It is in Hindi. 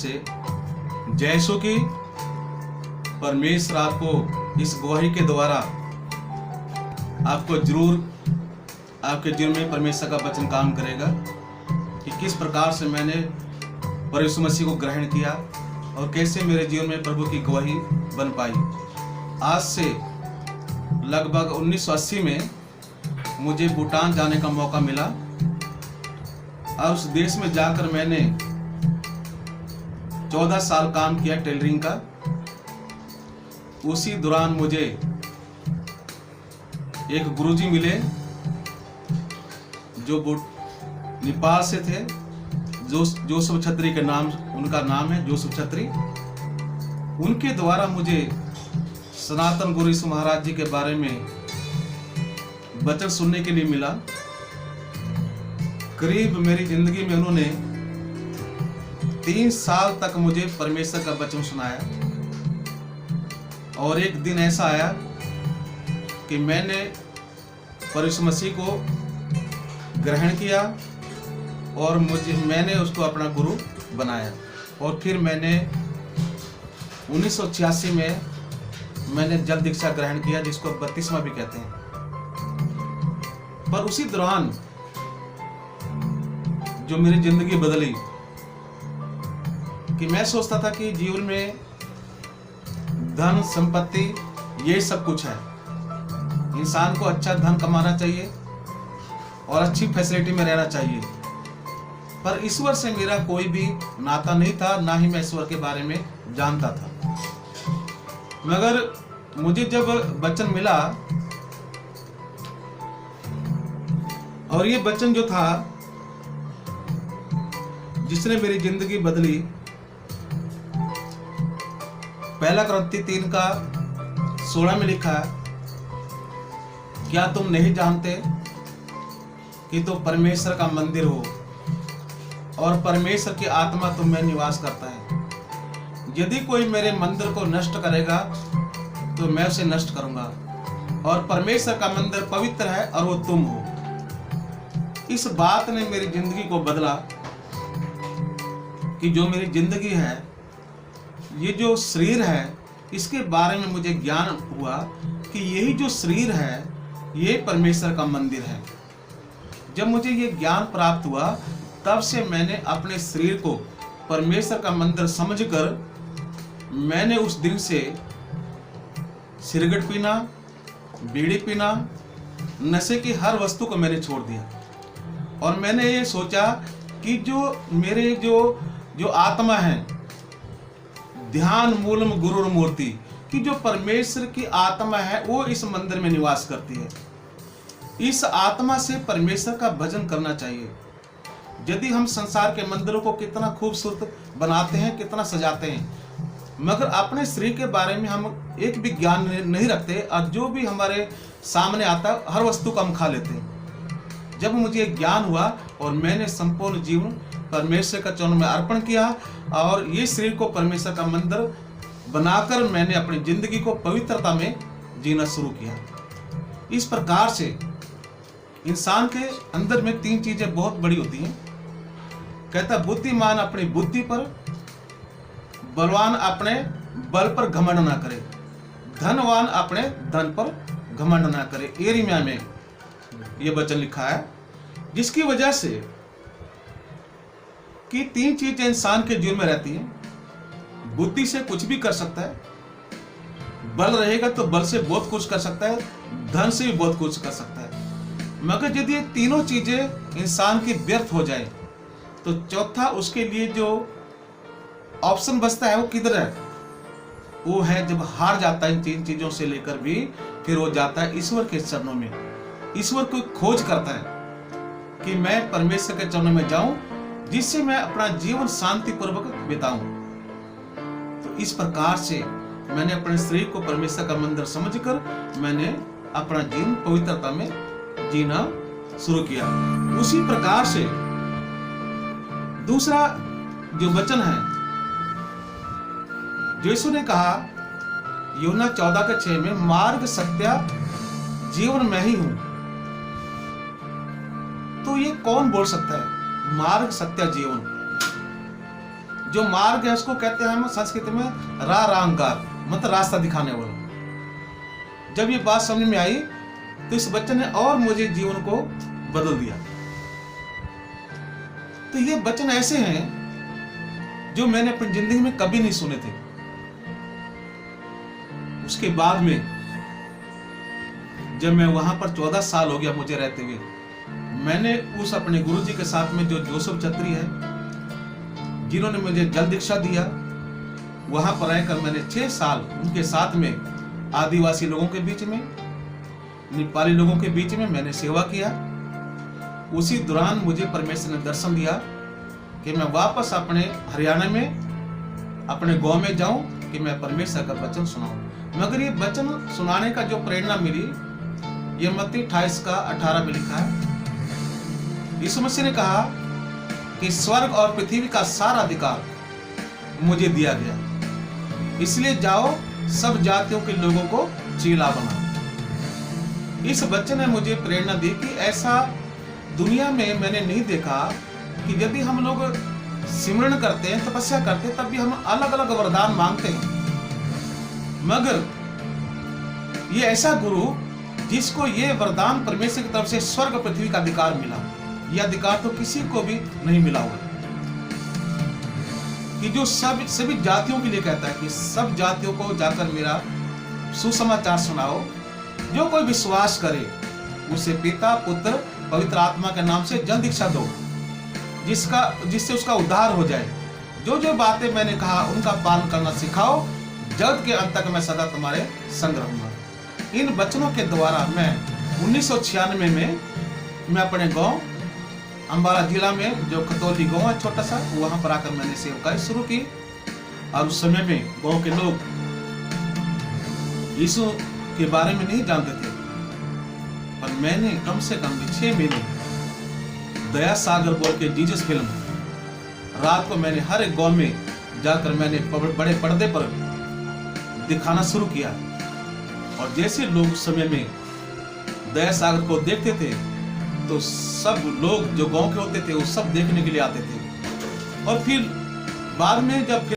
से जय यीशु की। परमेश्वर आपको इस गवाही के द्वारा आपको जरूर आपके जीवन में परमेश्वर का वचन काम करेगा कि किस प्रकार से मैंने प्रभु यीशु मसीह को ग्रहण किया और कैसे मेरे जीवन में प्रभु की गवाही बन पाई। आज से लगभग 1980 में मुझे भूटान जाने का मौका मिला और उस देश में जाकर मैंने 14 साल काम किया टेलरिंग का। उसी दौरान मुझे एक गुरुजी मिले जो नेपाल से थे, जोसेफ छत्री के नाम, उनका नाम है जोसेफ छत्री। उनके द्वारा मुझे सनातन गुरु यीशु महाराज जी के बारे में वचन सुनने के लिए मिला। करीब मेरी जिंदगी में उन्होंने 3 साल तक मुझे परमेश्वर का वचन सुनाया। और एक दिन ऐसा आया कि मैंने प्रभु यीशु मसीह को ग्रहण किया और मैंने उसको अपना गुरु बनाया। और फिर मैंने 1986 में मैंने जल दीक्षा ग्रहण किया, जिसको बपतिस्मा भी कहते हैं। पर उसी दौरान जो मेरी जिंदगी बदली कि मैं सोचता था कि जीवन में धन संपत्ति ये सब कुछ है, इंसान को अच्छा धन कमाना चाहिए और अच्छी फैसिलिटी में रहना चाहिए, पर ईश्वर से मेरा कोई भी नाता नहीं था, ना ही मैं ईश्वर के बारे में जानता था। मगर मुझे जब वचन मिला और ये वचन जो था जिसने मेरी जिंदगी बदली, पहला कुरिन्थियों 3:16 में लिखा है, क्या तुम नहीं जानते कि तुम परमेश्वर का मंदिर हो और परमेश्वर की आत्मा तुम में निवास करता है। यदि कोई मेरे मंदिर को नष्ट करेगा तो मैं उसे नष्ट करूंगा, और परमेश्वर का मंदिर पवित्र है और वो तुम हो। इस बात ने मेरी जिंदगी को बदला कि जो मेरी जिंदगी है, ये जो शरीर है, इसके बारे में मुझे ज्ञान हुआ कि यही जो शरीर है ये परमेश्वर का मंदिर है। जब मुझे ये ज्ञान प्राप्त हुआ तब से मैंने अपने शरीर को परमेश्वर का मंदिर समझकर मैंने उस दिन से सिगरेट पीना, बीड़ी पीना, नशे की हर वस्तु को मैंने छोड़ दिया। और मैंने ये सोचा कि जो मेरे जो आत्मा है, ध्यान मूलम गुरुर मूर्ति, कि जो परमेश्वर की आत्मा है वो इस मंदिर में निवास करती है। इस आत्मा से परमेश्वर का भजन करना चाहिए। यदि हम संसार के मंदिरों को कितना खूबसूरत बनाते हैं, कितना सजाते हैं, मगर अपने शरीर के बारे में हम एक भी ज्ञान नहीं रखते और जो भी हमारे सामने आता है हर वस्तु को हम खा लेते हैं। जब मुझे ज्ञान हुआ और मैंने संपूर्ण जीवन परमेश्वर का चरणों में अर्पण किया और ये शरीर को परमेश्वर का मंदिर बनाकर मैंने अपनी जिंदगी को पवित्रता में जीना शुरू किया। इस प्रकार से इंसान के अंदर में 3 चीजें बहुत बड़ी होती हैं। कहता बुद्धिमान अपनी बुद्धि पर, बलवान अपने बल पर घमंड ना करे, धनवान अपने धन पर घमंड ना करे। यिर्मयाह में ये वचन लिखा है, जिसकी वजह से कि 3 चीजें इंसान के जीवन में रहती हैं। बुद्धि से कुछ भी कर सकता है, बल रहेगा तो बल से बहुत कुछ कर सकता है, धन से भी बहुत कुछ कर सकता है। मगर यदि ये तीनों चीजें इंसान की व्यर्थ हो जाए तो चौथा उसके लिए जो ऑप्शन बचता है वो किधर है? वो है जब हार जाता है इन 3 चीजों से लेकर भी, फिर वो जाता है ईश्वर के चरणों में। ईश्वर को खोज करता है कि मैं परमेश्वर के चरणों में जाऊं, जिससे मैं अपना जीवन शांति पूर्वक बिताऊं। तो इस प्रकार से मैंने अपने शरीर को परमेश्वर का मंदिर समझकर मैंने अपना जीवन पवित्रता में जीना शुरू किया। उसी प्रकार से दूसरा जो वचन है, यीशु ने कहा यूहन्ना 14:6 में, मार्ग सत्य जीवन मैं ही हूं। तो ये कौन बोल सकता है मार्ग सत्य जीवन? जो मार्ग है उसको कहते हैं हम संस्कृत में रांगार, मतलब रास्ता दिखाने वाला। जब ये बात समझ में आई तो इस बच्चे ने और मुझे जीवन को बदल दिया। तो ये वचन ऐसे हैं जो मैंने अपनी जिंदगी में कभी नहीं सुने थे। उसके बाद में जब मैं वहां पर 14 साल हो गया मुझे रहते हुए, मैंने उस अपने गुरुजी के साथ में जो जोसेफ छत्री है, जिन्होंने मुझे जल दीक्षा दिया, वहां पर रहकर मैंने 6 साल उनके साथ में आदिवासी लोगों के बीच में, नेपाली लोगों के बीच में मैंने सेवा किया। उसी दौरान मुझे परमेश्वर ने दर्शन दिया कि मैं वापस अपने हरियाणा में अपने गांव में जाऊं कि मैं परमेश्वर का वचन सुनाऊं। मगर ये वचन सुनाने का जो प्रेरणा मिली, ये मत्ती 28:18 में लिखा है। यीशु मसीह ने कहा कि स्वर्ग और पृथ्वी का सारा अधिकार मुझे दिया गया, इसलिए जाओ सब जातियों के लोगों को चेला बनाओ। इस बच्चे ने मुझे प्रेरणा दी कि ऐसा दुनिया में मैंने नहीं देखा कि यदि हम लोग सिमरन करते हैं, तपस्या करते हैं, तब भी हम अलग अलग वरदान मांगते हैं, मगर ये ऐसा गुरु जिसको ये वरदान परमेश्वर की तरफ से स्वर्ग पृथ्वी का अधिकार मिला, यह अधिकार तो किसी को भी नहीं मिला हुआ, कि जो सभी जातियों के लिए कहता है कि सब जातियों को जाकर मेरा सुसमाचार सुनाओ। जो कोई विश्वास करे उसे पिता पुत्र पवित्र आत्मा के नाम से जल दीक्षा दो, जिससे उसका उद्धार हो जाए। जो जो बातें मैंने कहा उनका पालन करना सिखाओ, जगत के अंत तक मैं सदा तुम्हारे संग रहूंगा। इन वचनों के द्वारा मैं 1996 में मैं अपने गांव अंबाला जिला में जो खतौली गांव है छोटा सा, वहां पर आकर मैंने सेवकाई शुरू की। और उस समय में गांव के लोग यीशु के बारे में नहीं जानते थे, पर मैंने कम से कम 6 महीने दया सागर बोल के जीसस फिल्म रात को मैंने हर एक गांव में जाकर मैंने बड़े पर्दे पर दिखाना शुरू किया। और जैसे लोग उस समय में दया सागर को देखते थे तो सब लोग जो गांव के होते थे वो सब देखने के लिए आते थे। और फिर बाद में जब